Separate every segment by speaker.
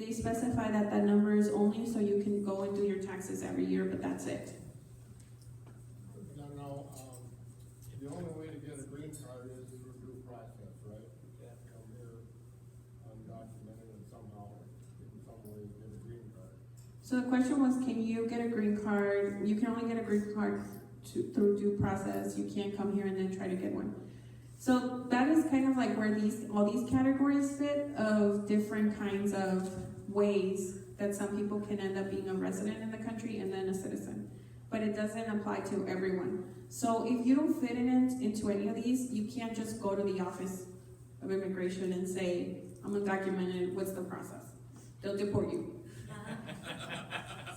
Speaker 1: they specify that that number is only so you can go and do your taxes every year, but that's it.
Speaker 2: No, the only way to get a green card is through due process, right? You can't come here undocumented and somehow, in some way, get a green card.
Speaker 1: So the question was, can you get a green card? You can only get a green card through due process. You can't come here and then try to get one. So that is kind of like where all these categories fit of different kinds of ways that some people can end up being a resident in the country and then a citizen. But it doesn't apply to everyone. So if you don't fit into any of these, you can't just go to the Office of Immigration and say, I'm undocumented, what's the process? They'll deport you.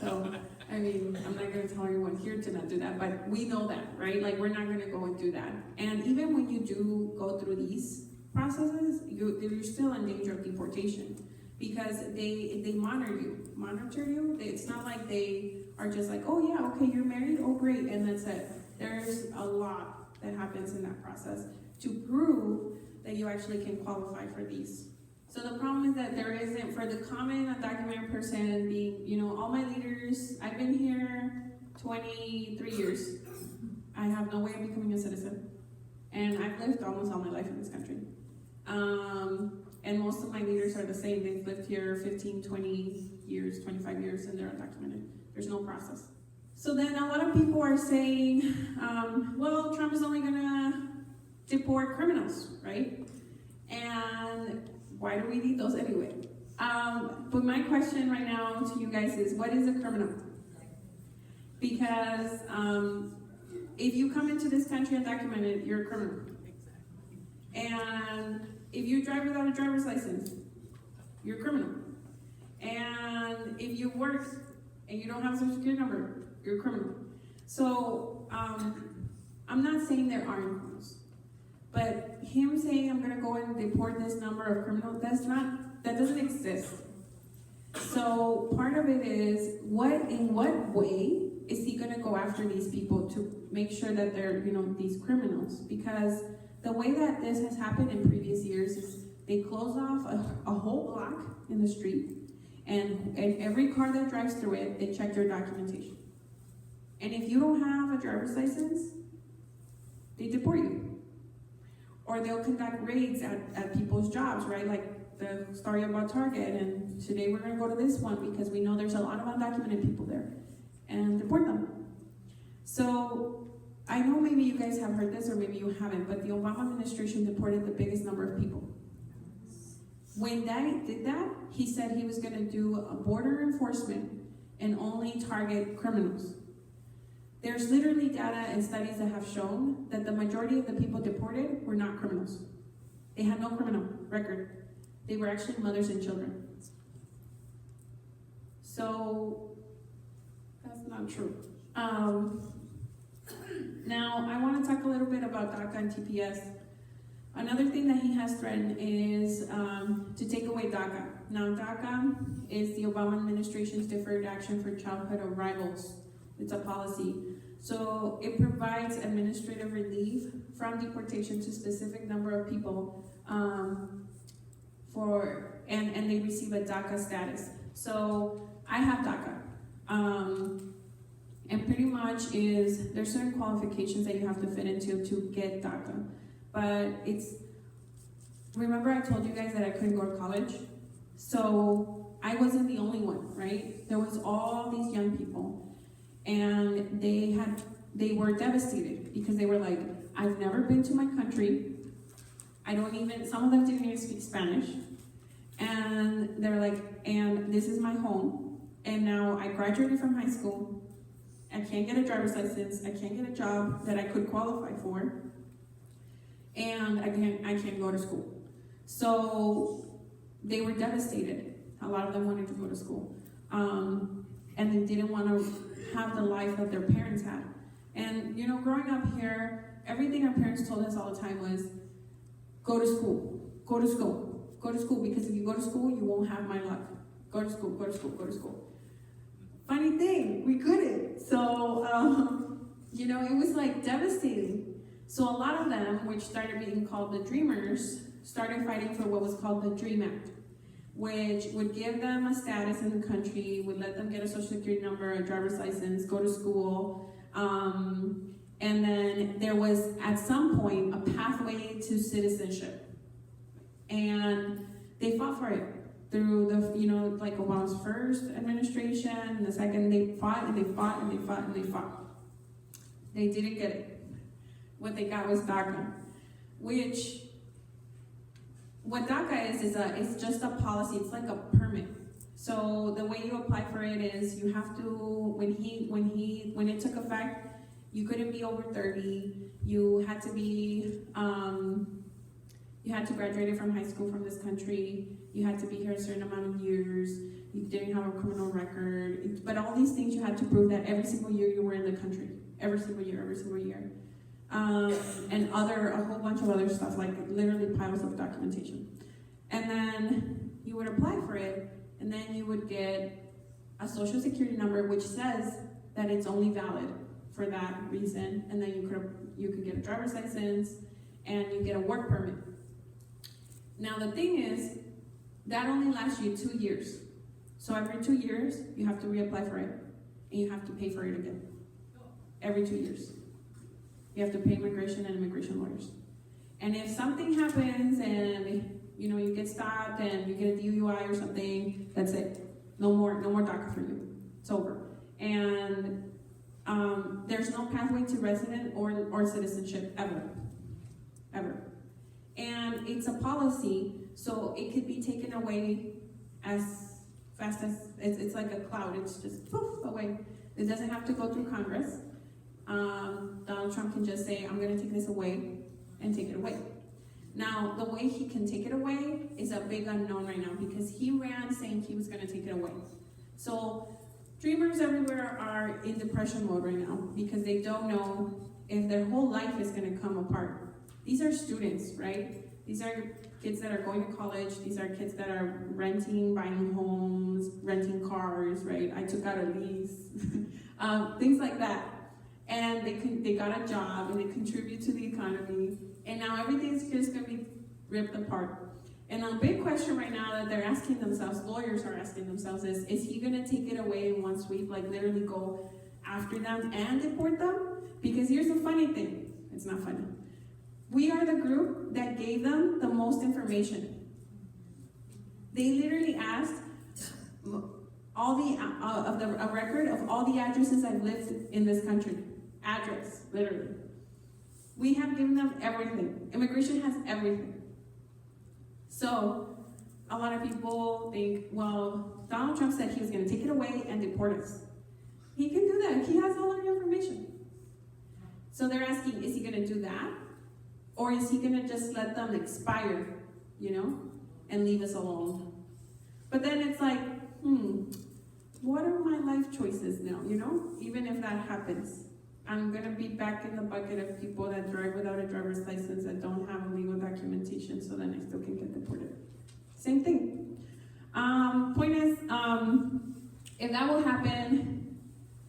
Speaker 1: So, I mean, I'm not going to tell everyone here to not do that, but we know that, right? Like, we're not going to go and do that. And even when you do go through these processes, you're still in danger of deportation because they monitor you. It's not like they are just like, oh yeah, okay, you're married, oh great, and that's it. There's a lot that happens in that process to prove that you actually can qualify for these. So the problem is that there isn't, for the common undocumented person being, all my leaders, I've been here 23 years. I have no way of becoming a citizen. And I've lived almost all my life in this country. And most of my leaders are the same. They've lived here 15, 20 years, 25 years, and they're undocumented. There's no process. So then a lot of people are saying, well, Trump is only gonna deport criminals, right? And why do we need those anyway? But my question right now to you guys is, what is a criminal? Because if you come into this country undocumented, you're a criminal. And if you drive without a driver's license, you're a criminal. And if you work and you don't have a social security number, you're a criminal. So I'm not saying there aren't criminals. But him saying I'm going to go and deport this number of criminals, that doesn't exist. So part of it is, in what way is he going to go after these people to make sure that they're, these criminals? Because the way that this has happened in previous years is they close off a whole block in the street, and every car that drives through it, they check your documentation. And if you don't have a driver's license, they deport you. Or they'll conduct raids at people's jobs, right? Like the story about Target, and today we're going to go to this one because we know there's a lot of undocumented people there, and deport them. So I know maybe you guys have heard this or maybe you haven't, but the Obama administration deported the biggest number of people. When they did that, he said he was going to do a border enforcement and only target criminals. There's literally data and studies that have shown that the majority of the people deported were not criminals. They had no criminal record. They were actually mothers and children. So that's not true. Now, I want to talk a little bit about DACA and TPS. Another thing that he has threatened is to take away DACA. Now, DACA is the Obama administration's Deferred Action for Childhood Arrivals. It's a policy. So it provides administrative relief from deportation to a specific number of people and they receive a DACA status. So I have DACA. And pretty much there's certain qualifications that you have to fit into to get DACA. But remember I told you guys that I couldn't go to college? So I wasn't the only one, right? There was all these young people. And they were devastated because they were like, I've never been to my country. Some of them didn't even speak Spanish. And they're like, and this is my home. And now I graduated from high school. I can't get a driver's license. I can't get a job that I could qualify for. And I can't go to school. So they were devastated. A lot of them wanted to go to school. And they didn't want to have the life that their parents had. And growing up here, everything our parents told us all the time was, go to school, go to school, go to school, because if you go to school, you won't have my life. Go to school, go to school, go to school. Funny thing, we couldn't. So, it was like devastating. So a lot of them, which started being called the Dreamers, started fighting for what was called the Dream Act. which would give them a status in the country, would let them get a social security number, a driver's license, go to school. And then there was, at some point, a pathway to citizenship. And they fought for it through the, like Obama's first administration, and the second. They fought and they fought and they fought and they fought. They didn't get it. What they got was DACA, which, what DACA is it's just a policy. It's like a permit. So the way you apply for it is you have to, when it took effect, you couldn't be over 30. You had to be, you had to graduate from high school from this country. You had to be here a certain amount of years. You didn't have a criminal record. But all these things you had to prove that every single year you were in the country. Every single year. And a whole bunch of other stuff, like literally piles of documentation. And then you would apply for it, and then you would get a social security number which says that it's only valid for that reason, and then you could get a driver's license, and you get a work permit. Now the thing is, that only lasts you 2 years. So every 2 years, you have to reapply for it, and you have to pay for it again. Every 2 years. You have to pay immigration and immigration lawyers. And if something happens and you get stopped and you get a DUI or something, that's it. No more DACA for you. It's over. And there's no pathway to resident or citizenship ever. And it's a policy, so it could be taken away as fast as it's like a cloud. It's just poof away. It doesn't have to go through Congress. Donald Trump can just say, I'm going to take this away, and take it away. Now, the way he can take it away is a big unknown right now, because he ran saying he was going to take it away. So dreamers everywhere are in depression mode right now, because they don't know if their whole life is going to come apart. These are students, right? These are kids that are going to college. These are kids that are renting, buying homes, renting cars, right? I took out a lease, things like that. And they got a job, and they contribute to the economy, and now everything's just going to be ripped apart. And a big question right now that they're asking themselves, lawyers are asking themselves, is he going to take it away in one sweep, like literally go after them and deport them? Because here's the funny thing. It's not funny. We are the group that gave them the most information. They literally asked a record of all the addresses I've lived in this country. Address, literally. We have given them everything. Immigration has everything. So, a lot of people think, well, Donald Trump said he was going to take it away and deport us. He can do that. He has all of your information. So they're asking, is he going to do that? Or is he going to just let them expire, and leave us alone? But then it's like, what are my life choices now, Even if that happens, I'm going to be back in the bucket of people that drive without a driver's license, that don't have a legal documentation, so then I still can get deported. Same thing. Point is, if that will happen,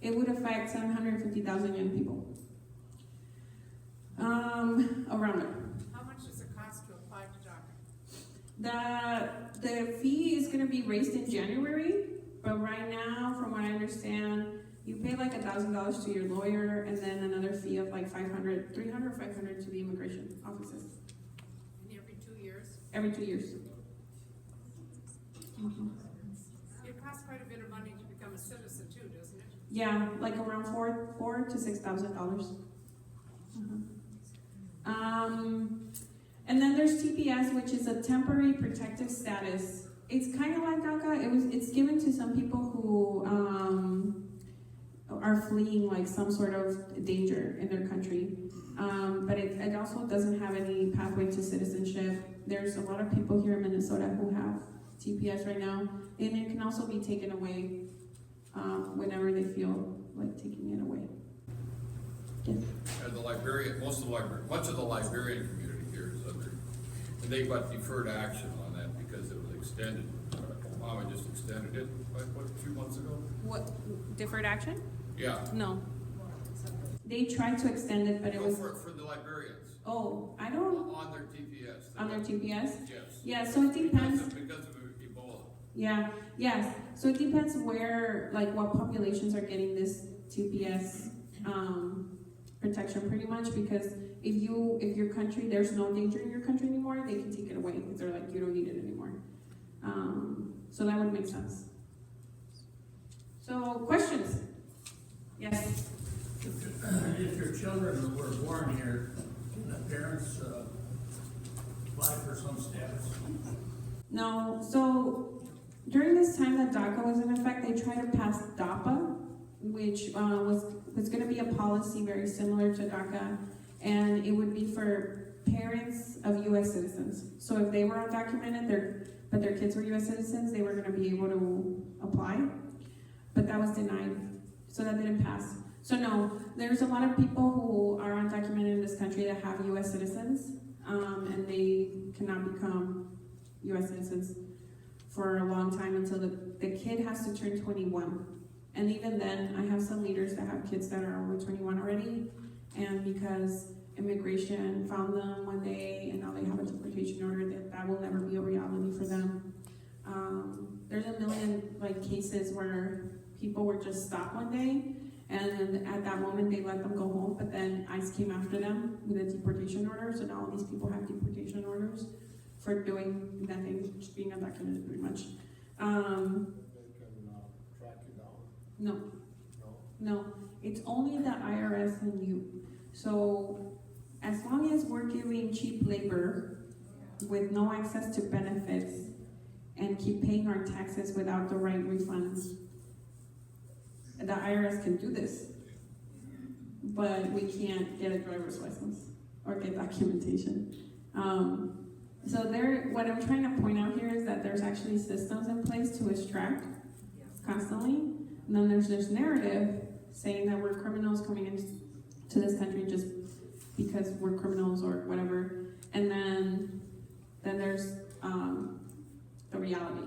Speaker 1: it would affect 750,000 young people. Around there.
Speaker 3: How much does it cost to apply to DACA?
Speaker 1: The fee is going to be raised in January, but right now, from what I understand, you pay like $1,000 to your lawyer, and then another fee of like $300 or $500 to the immigration offices.
Speaker 3: And every 2 years?
Speaker 1: Every 2 years. Mm-hmm.
Speaker 3: It costs quite a bit of money to become a citizen too, doesn't it?
Speaker 1: Yeah, like around $4,000 to $6,000. And then there's TPS, which is a temporary protective status. It's kind of like DACA. It's given to some people who are fleeing like some sort of danger in their country. But it also doesn't have any pathway to citizenship. There's a lot of people here in Minnesota who have TPS right now, and it can also be taken away whenever they feel like taking it away. Yes.
Speaker 4: And much of the Liberian community here is under, and they got deferred action on that because it was extended. Obama just extended it, like, a few months ago?
Speaker 1: What, deferred action?
Speaker 4: Yeah.
Speaker 1: No. They tried to extend it, but it was...
Speaker 4: For the Liberians.
Speaker 1: Oh, I don't...
Speaker 4: On their TPS.
Speaker 1: On their TPS?
Speaker 4: Yes.
Speaker 1: Yeah, so it depends.
Speaker 4: Because of Ebola.
Speaker 1: Yeah, yes. So it depends where, like, what populations are getting this TPS protection, pretty much. Because if your country, there's no danger in your country anymore, they can take it away because they're like, you don't need it anymore. So that would make sense. So questions? Yes.
Speaker 5: If your children were born here, can the parents apply for some status?
Speaker 1: No. So during this time that DACA was in effect, they tried to pass DAPA, which was going to be a policy very similar to DACA, and it would be for parents of U.S. citizens. So if they were undocumented, but their kids were U.S. citizens, they were going to be able to apply. But that was denied, so that didn't pass. So no, there's a lot of people who are undocumented in this country that have U.S. citizens, and they cannot become U.S. citizens for a long time until the kid has to turn 21. And even then, I have some leaders that have kids that are over 21 already, and because immigration found them one day and now they have a deportation order, that will never be a reality for them. There's a million cases where people were just stopped one day, and at that moment they let them go home, but then ICE came after them with a deportation order, so now all these people have deportation orders for doing nothing, just being undocumented pretty much.
Speaker 2: They can, track you down?
Speaker 1: No,
Speaker 2: No?
Speaker 1: no, it's only the IRS and you. So as long as we're giving cheap labor with no access to benefits and keep paying our taxes without the right refunds, the IRS can do this, but we can't get a driver's license or get documentation. So what I'm trying to point out here is that there's actually systems in place to extract constantly, and then there's this narrative saying that we're criminals coming into this country just because we're criminals or whatever, and then there's the reality.